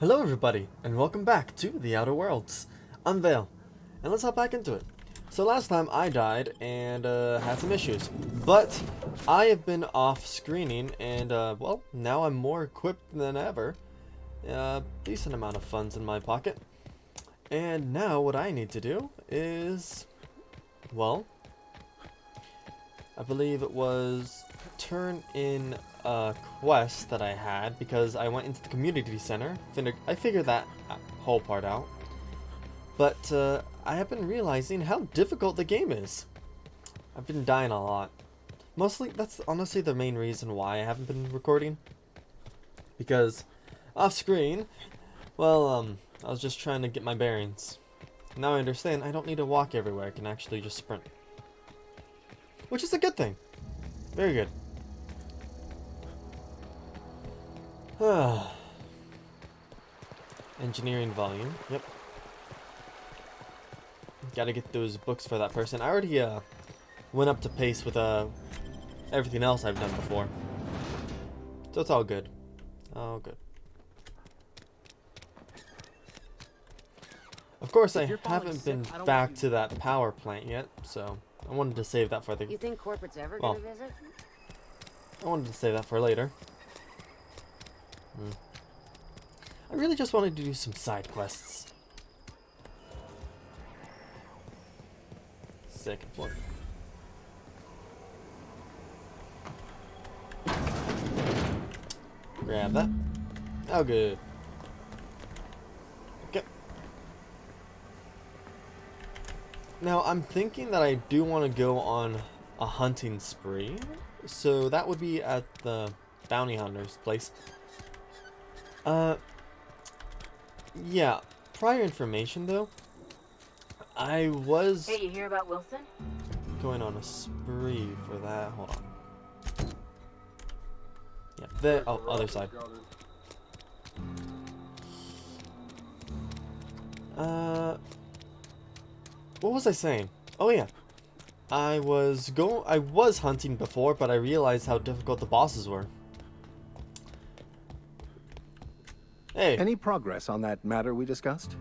Hello everybody, and welcome back to The Outer Worlds. I'm Vale, and let's hop back into it. So last time I died and had some issues, but I have been off screening and well, now I'm more equipped than ever. Decent amount of funds in my pocket. And now what I need to do is, well, I believe it was turn in a quest that I had because I went into the community center. I figured that whole part out. But I have been realizing how difficult the game is. I've been dying a lot. Mostly, that's honestly the main reason why I haven't been recording. Because off screen, well, I was just trying to get my bearings. Now I understand I don't need to walk everywhere, I can actually just sprint. Which is a good thing. Very good. Engineering volume, yep. Gotta get those books for that person. I already went up to pace with everything else I've done before. So it's all good. All good. Of course, I haven't been back to that power plant yet, so I wanted to save that for the... You think corporate's ever gonna visit? I wanted to save that for later. I really just wanted to do some side quests. Second floor. Grab that. Oh, good. Okay. Now, I'm thinking that I do want to go on a hunting spree. So that would be at the bounty hunter's place. Yeah. Prior information, though. I was... Hey, you hear about Wilson? going on a spree for that. Hold on. Yeah, the other side. What was I saying? Oh yeah. I was hunting before, but I realized how difficult the bosses were. Hey. Any progress on that matter we discussed?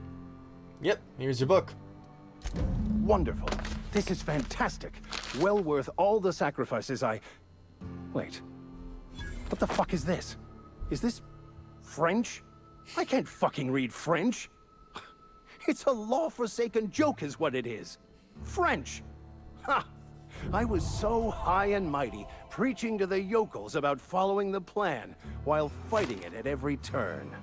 Yep, here's your book. Wonderful. This is fantastic. Well worth all the sacrifices I... Wait. What the fuck is this? Is this... French? I can't fucking read French. It's a law-forsaken joke is what it is. French. Ha! I was so high and mighty, preaching to the yokels about following the plan, while fighting it at every turn.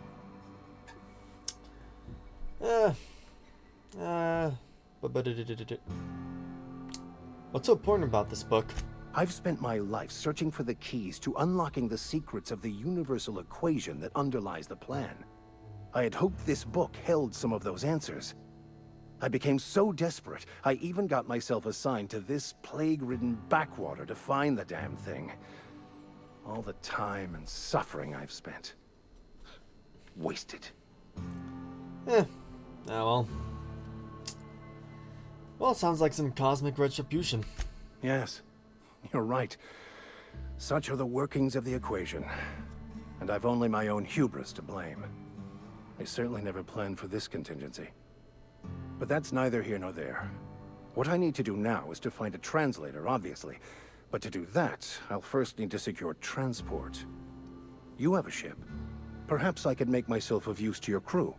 What's so important about this book? I've spent my life searching for the keys to unlocking the secrets of the universal equation that underlies the plan. I had hoped this book held some of those answers. I became so desperate, I even got myself assigned to this plague-ridden backwater to find the damn thing. All the time and suffering I've spent. Wasted. Oh well. Well, it sounds like some cosmic retribution. Yes, you're right. Such are the workings of the equation. And I've only my own hubris to blame. I certainly never planned for this contingency. But that's neither here nor there. What I need to do now is to find a translator, obviously. But to do that, I'll first need to secure transport. You have a ship. Perhaps I could make myself of use to your crew.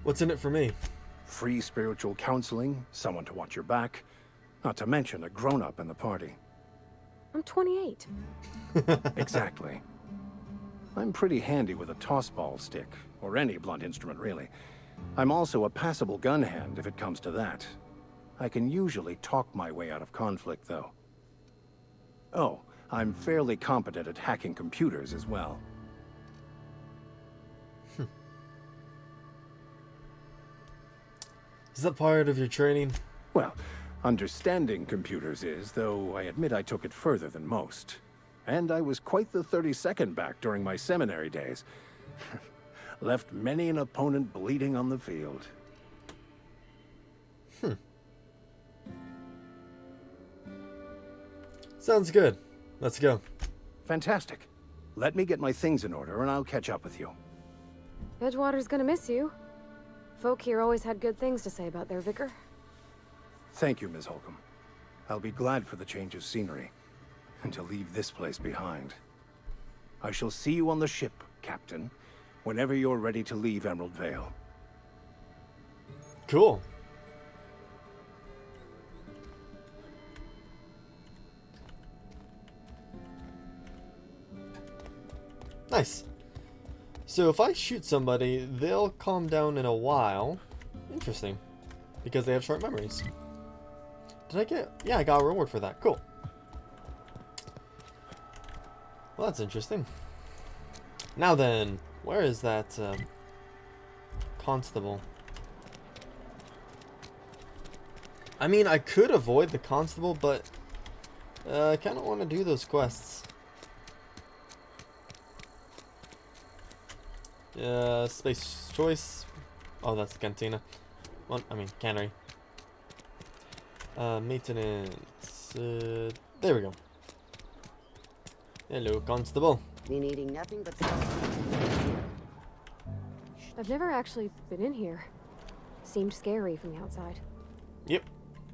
What's in it for me? Free spiritual counseling, someone to watch your back, not to mention a grown-up in the party. I'm 28. Exactly. I'm pretty handy with a tossball stick, or any blunt instrument really. I'm also a passable gun hand if it comes to that. I can usually talk my way out of conflict, though. Oh, I'm fairly competent at hacking computers as well. Is that part of your training? Well, understanding computers is, though I admit I took it further than most. And I was quite the 32nd back during my seminary days. Left many an opponent bleeding on the field. Sounds good. Let's go. Fantastic. Let me get my things in order and I'll catch up with you. Edgewater's gonna miss you. Folk here always had good things to say about their vicar. Thank you, Ms. Holcomb. I'll be glad for the change of scenery, and to leave this place behind. I shall see you on the ship, Captain, whenever you're ready to leave Emerald Vale. Cool. Nice. So if I shoot somebody, they'll calm down in a while. Interesting. Because they have short memories. Did I get... Yeah, I got a reward for that. Cool. Well, that's interesting. Now then, where is that constable? I mean, I could avoid the constable, but I kind of want to do those quests. Space choice. Oh, that's cantina. Well, I mean, cannery. Maintenance. There we go. Hello, constable. Been eating nothing but I've never actually been in here. Seemed scary from the outside. Yep.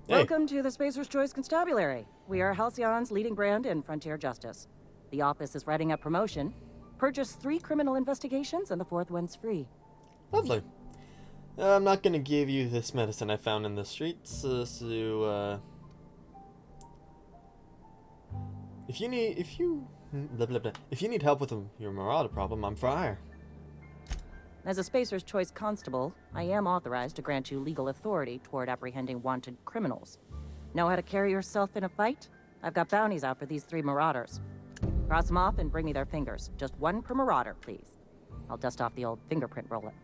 Hey. Welcome to the Spacer's Choice Constabulary. We are Halcyon's leading brand in frontier justice. The office is writing up promotion. Purchase 3 criminal investigations and the 4th one's free. Lovely. I'm not gonna give you this medicine I found in the streets, if you need help with your marauder problem, I'm for hire. As a Spacer's Choice Constable, I am authorized to grant you legal authority toward apprehending wanted criminals. Know how to carry yourself in a fight? I've got bounties out for these 3 marauders. Cross them off and bring me their fingers. Just 1 per marauder, please. I'll dust off the old fingerprint roller.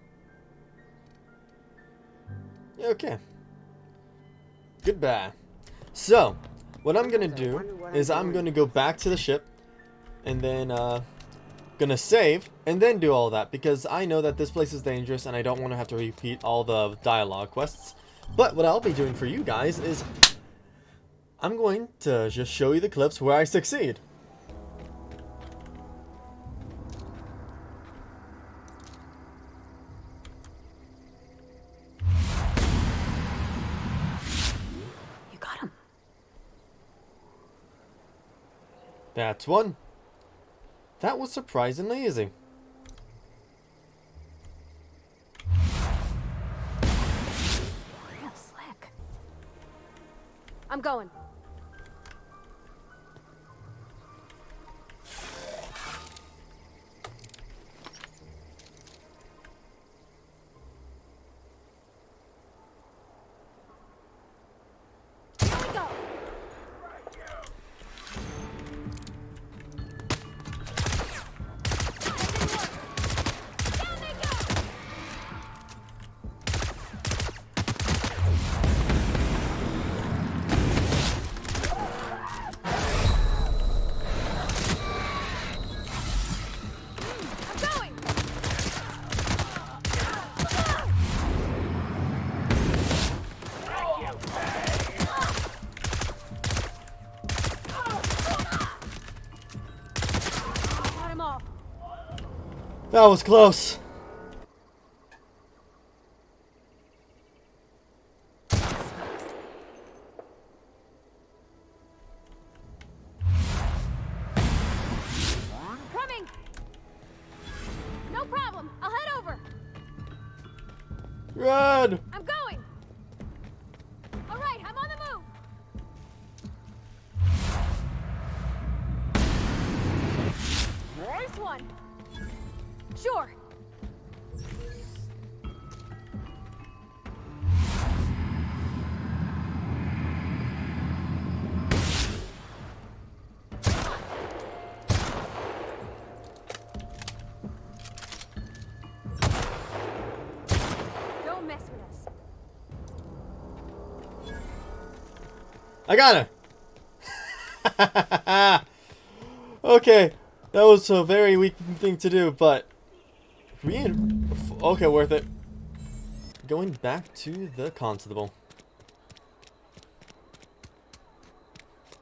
Okay. Goodbye. So, what I'm gonna do is I'm gonna go back to the ship, and then gonna save, and then do all that, because I know that this place is dangerous, and I don't want to have to repeat all the dialogue quests. But what I'll be doing for you guys is I'm going to just show you the clips where I succeed. You got him. That's one. That was surprisingly easy. Real slick. I'm going. Here we go. Down they go. I'm going. Got him all. That was close. Coming. No problem. I'll head over. Red. I'm going. All right, I'm on the move. Nice one. Sure. Don't mess with us. I got her. Okay, that was a very weak thing to do, but okay, worth it. Going back to the constable.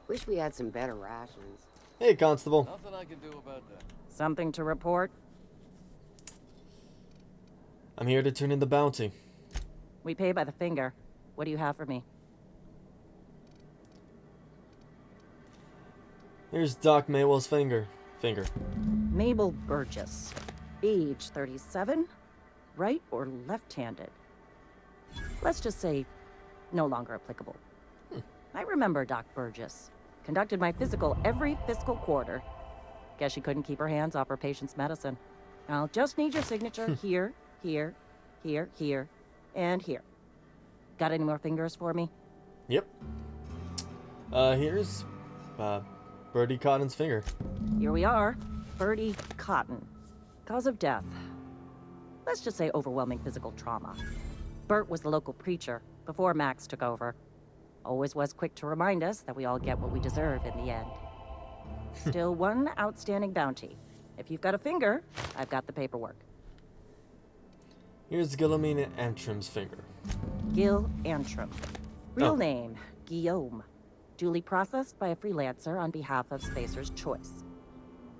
Wish we had some better rations. Hey, Constable. Nothing I can do about that. Something to report? I'm here to turn in the bounty. We pay by the finger. What do you have for me? Here's Doc Maywell's finger. Mabel Burgess. Age 37? Right or left-handed? Let's just say no longer applicable. I remember Doc Burgess. Conducted my physical every fiscal quarter. Guess she couldn't keep her hands off her patient's medicine. I'll just need your signature here, here, here, here, and here. Got any more fingers for me? Yep. Here's Birdie Cotton's finger. Here we are. Birdie Cotton. Cause of death. Let's just say overwhelming physical trauma. Bert was the local preacher before Max took over. Always was quick to remind us that we all get what we deserve in the end. Still one outstanding bounty. If you've got a finger, I've got the paperwork. Here's Guillemina Antrim's finger. Gil Antrim. Real Oh. name, Guillaume. Duly processed by a freelancer on behalf of Spacer's Choice.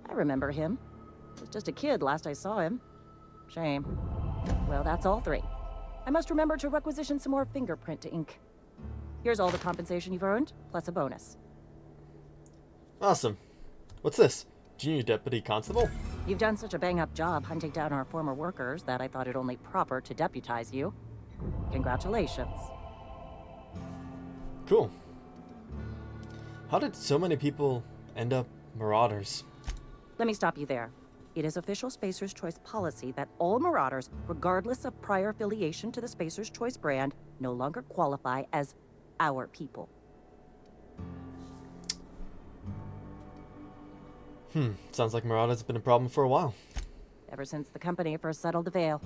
I remember him. Was just a kid last I saw him. Shame. Well, that's all three. I must remember to requisition some more fingerprint to ink. Here's all the compensation you've earned, plus a bonus. Awesome. What's this? Junior Deputy Constable? You've done such a bang-up job hunting down our former workers that I thought it only proper to deputize you. Congratulations. Cool. How did so many people end up marauders? Let me stop you there. It is official Spacer's Choice policy that all Marauders, regardless of prior affiliation to the Spacer's Choice brand, no longer qualify as our people. Sounds like marauders have been a problem for a while. Ever since the company first settled the Vale.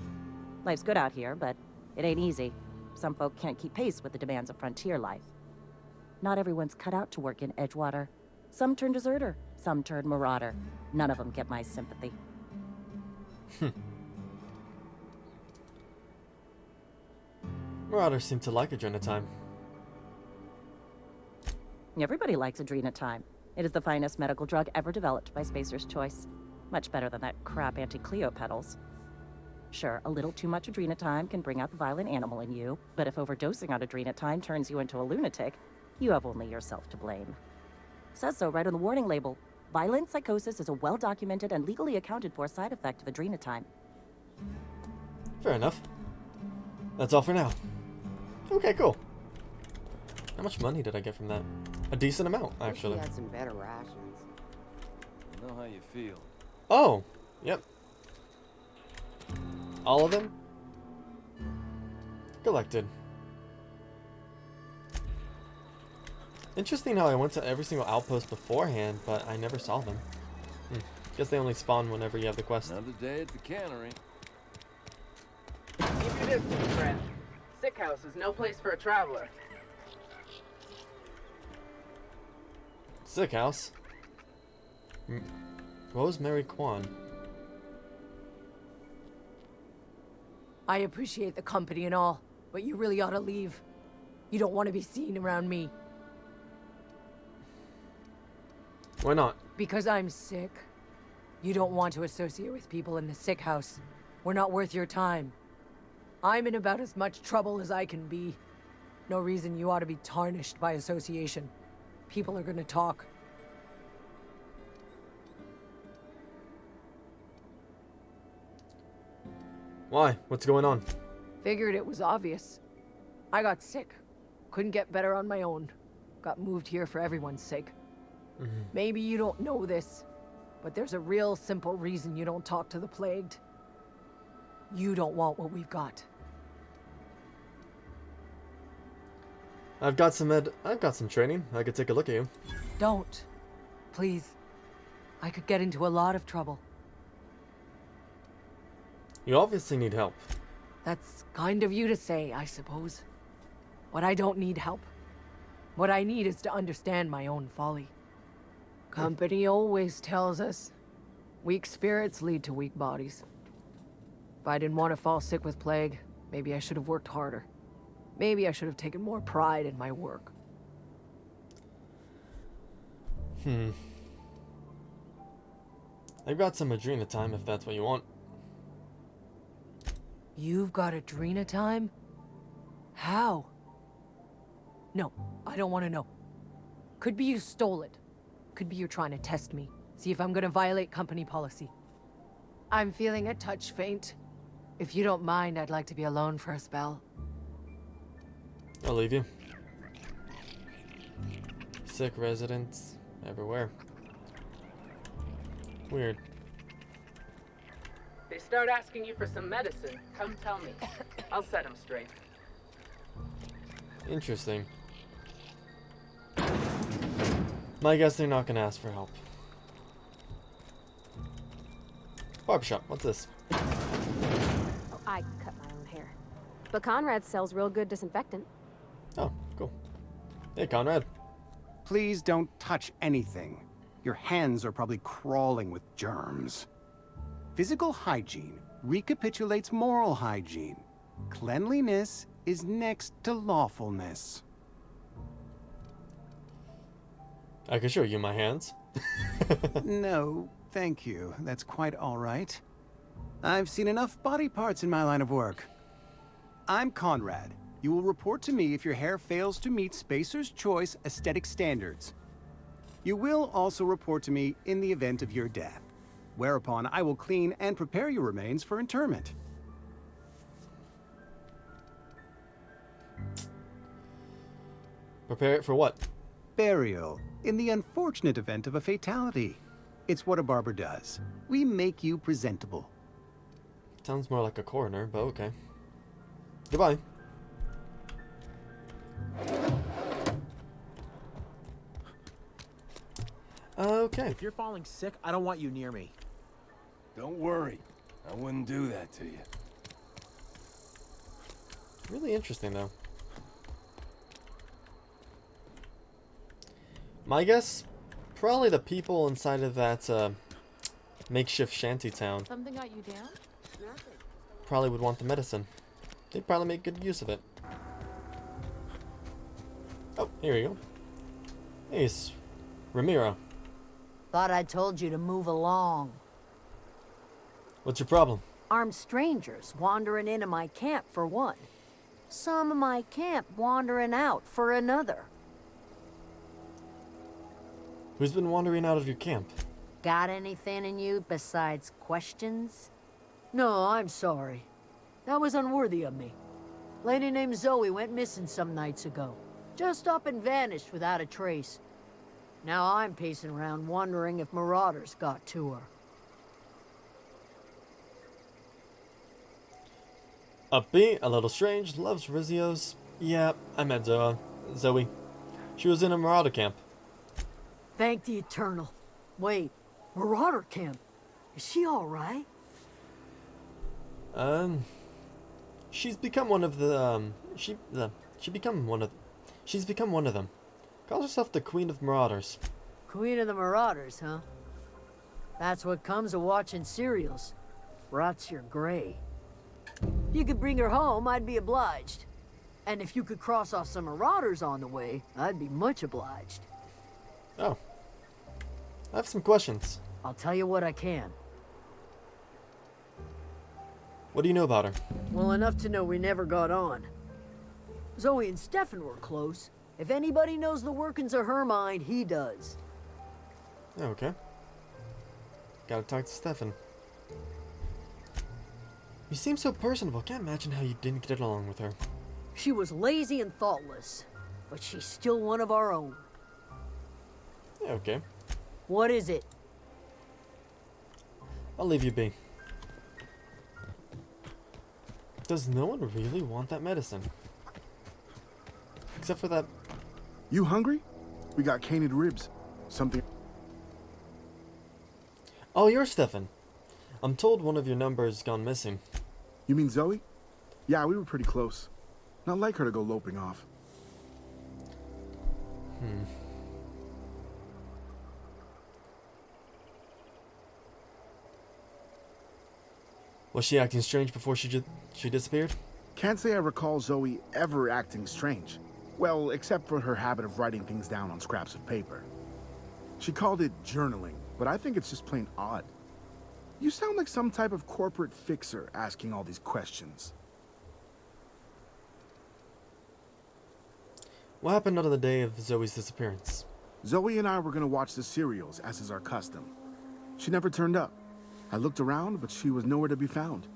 Life's good out here, but it ain't easy. Some folk can't keep pace with the demands of frontier life. Not everyone's cut out to work in Edgewater. Some turn deserter, some turn marauder. None of them get my sympathy. Marauders seem to like Adrenatime. Everybody likes Adrenatime. It is the finest medical drug ever developed by Spacer's Choice. Much better than that crap Anti-Cleo pedals. Sure, a little too much Adrenatime can bring out the violent animal in you, but if overdosing on Adrenatime turns you into a lunatic, you have only yourself to blame. Says so right on the warning label. Violent psychosis is a well-documented and legally accounted for side effect of Adrenatime. Fair enough. That's all for now. Okay, cool. How much money did I get from that? A decent amount, actually. Wish we had some better rations. I know how you feel. Oh, yep. All of them? Collected. Interesting how I went to every single outpost beforehand, but I never saw them. Guess they only spawn whenever you have the quest. Another day at the cannery. Keep your distance, friend. Sick house is no place for a traveler. Sick house. Rosemary Kwan. I appreciate the company and all, but you really ought to leave. You don't want to be seen around me. Why not? Because I'm sick. You don't want to associate with people in the sick house. We're not worth your time. I'm in about as much trouble as I can be. No reason you ought to be tarnished by association. People are gonna talk. Why? What's going on? Figured it was obvious. I got sick. Couldn't get better on my own. Got moved here for everyone's sake. Maybe you don't know this, but there's a real simple reason you don't talk to the plagued. You don't want what we've got. I've got some training. I could take a look at you. Don't. Please. I could get into a lot of trouble. You obviously need help. That's kind of you to say, I suppose. But I don't need help. What I need is to understand my own folly. Company always tells us, weak spirits lead to weak bodies. If I didn't want to fall sick with plague, maybe I should have worked harder. Maybe I should have taken more pride in my work. I've got some Adrena time if that's what you want. You've got Adrena time? How? No, I don't want to know. Could be you stole it. Could be you're trying to test me. See if I'm gonna violate company policy. I'm feeling a touch faint. If you don't mind, I'd like to be alone for a spell. I'll leave you. Sick residents everywhere. Weird. They start asking you for some medicine. Come tell me. I'll set them straight. Interesting. My guess they're not gonna ask for help. Barbershop, what's this? Oh, I cut my own hair. But Conrad sells real good disinfectant. Oh, cool. Hey, Conrad. Please don't touch anything. Your hands are probably crawling with germs. Physical hygiene recapitulates moral hygiene. Cleanliness is next to lawfulness. I can show you my hands. No, thank you. That's quite all right. I've seen enough body parts in my line of work. I'm Conrad. You will report to me if your hair fails to meet Spacer's Choice aesthetic standards. You will also report to me in the event of your death, whereupon I will clean and prepare your remains for interment. Prepare it for what? Burial, in the unfortunate event of a fatality. It's what a barber does. We make you presentable. Sounds more like a coroner, but okay. Goodbye. Okay. If you're falling sick, I don't want you near me. Don't worry. I wouldn't do that to you. Really interesting, though. My guess, probably the people inside of that makeshift shanty town Something got you down? probably would want the medicine. They'd probably make good use of it. Oh, here you go. Hey, it's Ramiro. Thought I told you to move along. What's your problem? Armed strangers wandering into my camp for one. Some of my camp wandering out for another. Who's been wandering out of your camp? Got anything in you besides questions? No, I'm sorry. That was unworthy of me. Lady named Zoe went missing some nights ago. Just up and vanished without a trace. Now I'm pacing around wondering if marauders got to her. Upbeat, a little strange, loves Rizios. Yeah, I met Zoe. She was in a marauder camp. Thank the Eternal. Wait, marauder camp? Is she alright? She's become one of the, she's become one of them. Calls herself the Queen of Marauders. Queen of the Marauders, huh? That's what comes of watching serials. Rots your gray. If you could bring her home, I'd be obliged. And if you could cross off some marauders on the way, I'd be much obliged. Oh. I have some questions. I'll tell you what I can. What do you know about her? Well, enough to know we never got on. Zoe and Stefan were close. If anybody knows the workings of her mind, he does. Okay. Gotta talk to Stefan. You seem so personable. Can't imagine how you didn't get along with her. She was lazy and thoughtless, but she's still one of our own. Yeah, okay. What is it? I'll leave you be. Does no one really want that medicine? Except for that... You hungry? We got canid ribs. Something... Oh, you're Stefan. I'm told one of your numbers gone missing. You mean Zoe? Yeah, we were pretty close. Not like her to go loping off. Was she acting strange before she disappeared? Can't say I recall Zoe ever acting strange. Well, except for her habit of writing things down on scraps of paper. She called it journaling, but I think it's just plain odd. You sound like some type of corporate fixer asking all these questions. What happened on the day of Zoe's disappearance? Zoe and I were gonna watch the serials, as is our custom. She never turned up. I looked around, but she was nowhere to be found.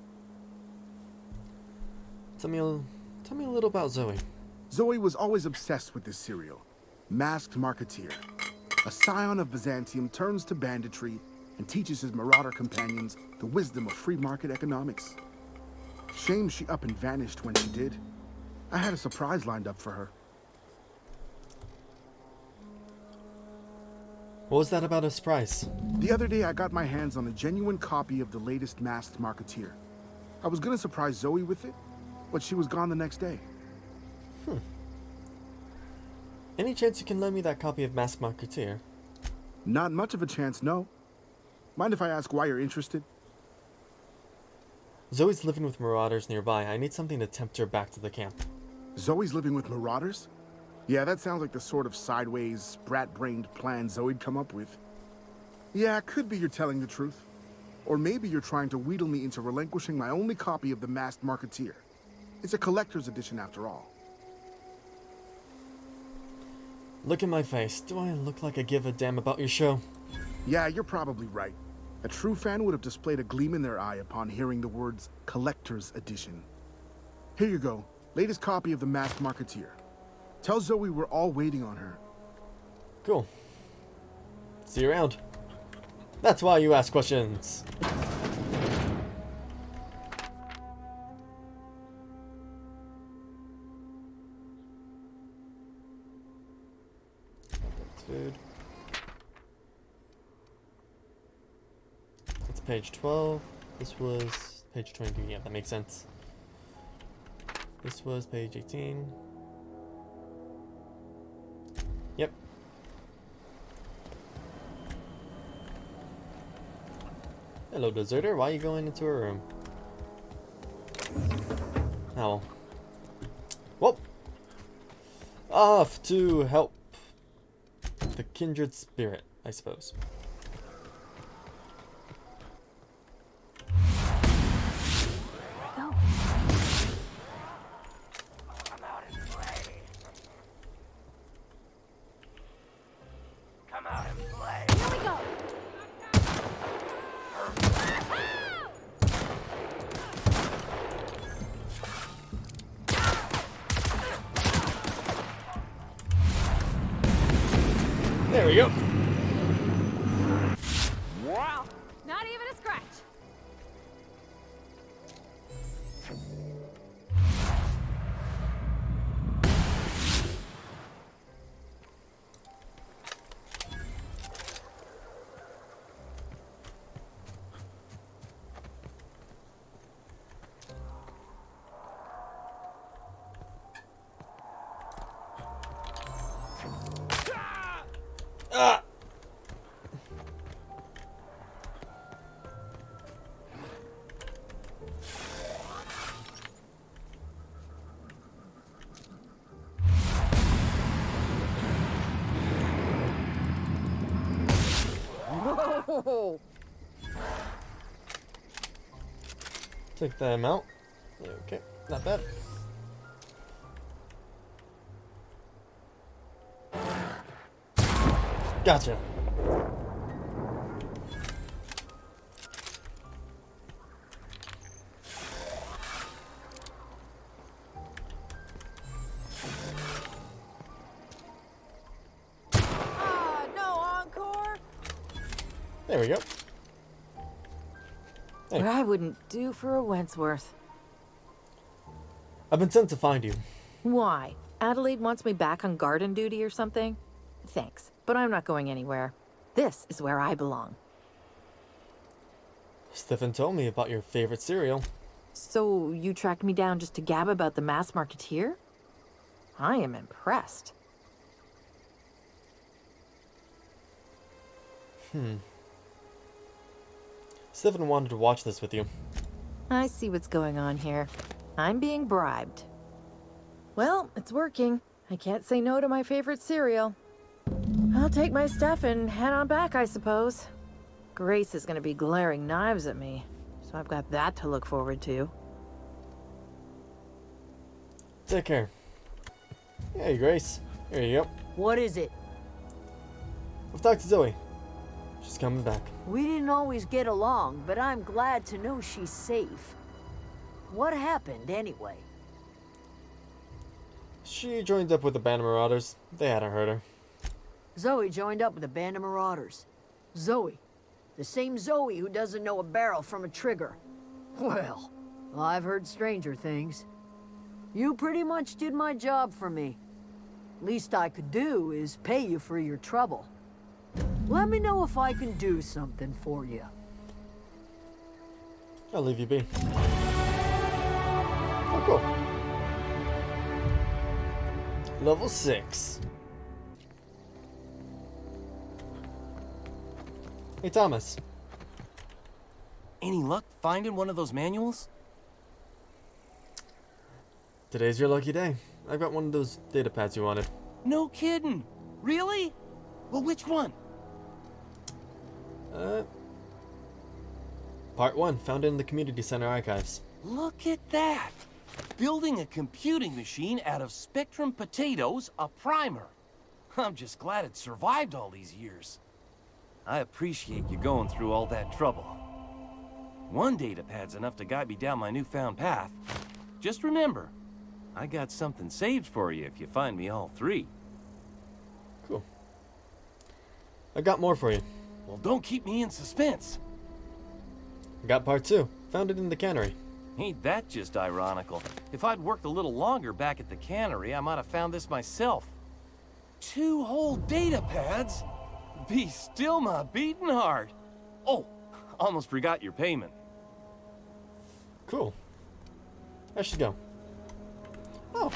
Tell me a little about Zoe. Zoe was always obsessed with this serial. Masked Marketeer. A scion of Byzantium turns to banditry and teaches his marauder companions the wisdom of free market economics. Shame she up and vanished when she did. I had a surprise lined up for her. What was that about a surprise? The other day I got my hands on a genuine copy of the latest Masked Marketeer. I was gonna surprise Zoe with it, but she was gone the next day. Any chance you can lend me that copy of Masked Marketeer? Not much of a chance, no. Mind if I ask why you're interested? Zoe's living with marauders nearby. I need something to tempt her back to the camp. Zoe's living with marauders? Yeah, that sounds like the sort of sideways, brat-brained plan Zoe'd come up with. Yeah, it could be you're telling the truth. Or maybe you're trying to wheedle me into relinquishing my only copy of the Masked Marketeer. It's a collector's edition after all. Look at my face. Do I look like I give a damn about your show? Yeah, you're probably right. A true fan would have displayed a gleam in their eye upon hearing the words collector's edition. Here you go. Latest copy of the Masked Marketeer. Tell Zoe we're all waiting on her. Cool. See you around. That's why you ask questions. Food. It's page 12. This was page 22. Yeah, that makes sense. This was page 18. Yep. Hello, deserter. Why are you going into a room? Oh. Well. Off to help the kindred spirit, I suppose. Go. Come out and play. Here we go. There we go. Wow. Not even a scratch. Ah! Whoa! Take them out. Okay, not bad. Gotcha. Ah, no encore? There we go. Hey. What I wouldn't do for a Wentworth. I've been sent to find you. Why? Adelaide wants me back on garden duty or something? Thanks, but I'm not going anywhere. This is where I belong. Stefan told me about your favorite cereal. So you tracked me down just to gab about the Masked Marketeer? I am impressed. Stefan wanted to watch this with you. I see what's going on here. I'm being bribed. Well, it's working. I can't say no to my favorite cereal. I'll take my stuff and head on back, I suppose. Grace is gonna be glaring knives at me, so I've got that to look forward to. Take care. Hey, Grace. Here you go. What is it? We've talked to Zoe. She's coming back. We didn't always get along, but I'm glad to know she's safe. What happened, anyway? She joined up with the band of marauders. They hadn't hurt her. Zoe joined up with a band of marauders. Zoe. The same Zoe who doesn't know a barrel from a trigger. Well, I've heard stranger things. You pretty much did my job for me. Least I could do is pay you for your trouble. Let me know if I can do something for you. I'll leave you be. Oh, cool. Level 6. Hey, Thomas. Any luck finding one of those manuals? Today's your lucky day. I got one of those data pads you wanted. No kidding. Really? Well, which one? Part 1, found in the community center archives. Look at that. Building a computing machine out of Spectrum potatoes, a primer. I'm just glad it survived all these years. I appreciate you going through all that trouble. One data pad's enough to guide me down my newfound path. Just remember, I got something saved for you if you find me all 3. Cool. I got more for you. Well, don't keep me in suspense. I got part 2, found it in the cannery. Ain't that just ironical? If I'd worked a little longer back at the cannery, I might have found this myself. 2 whole data pads? Be still my beating heart. Oh, almost forgot your payment. Cool. I should go. Oh.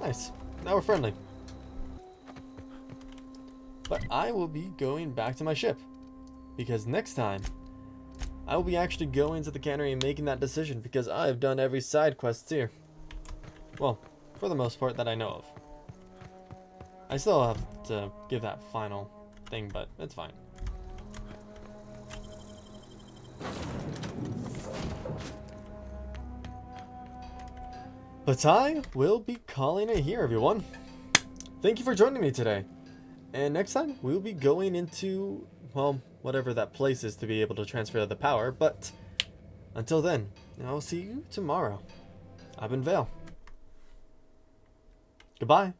Nice. Now we're friendly. But I will be going back to my ship. Because next time, I will be actually going to the cannery and making that decision because I've done every side quest here. Well, for the most part that I know of. I still have to give that final thing, but it's fine. But I will be calling it here, everyone. Thank you for joining me today. And next time, we'll be going into, well, whatever that place is to be able to transfer the power. But until then, I'll see you tomorrow. I've been Vale. Goodbye.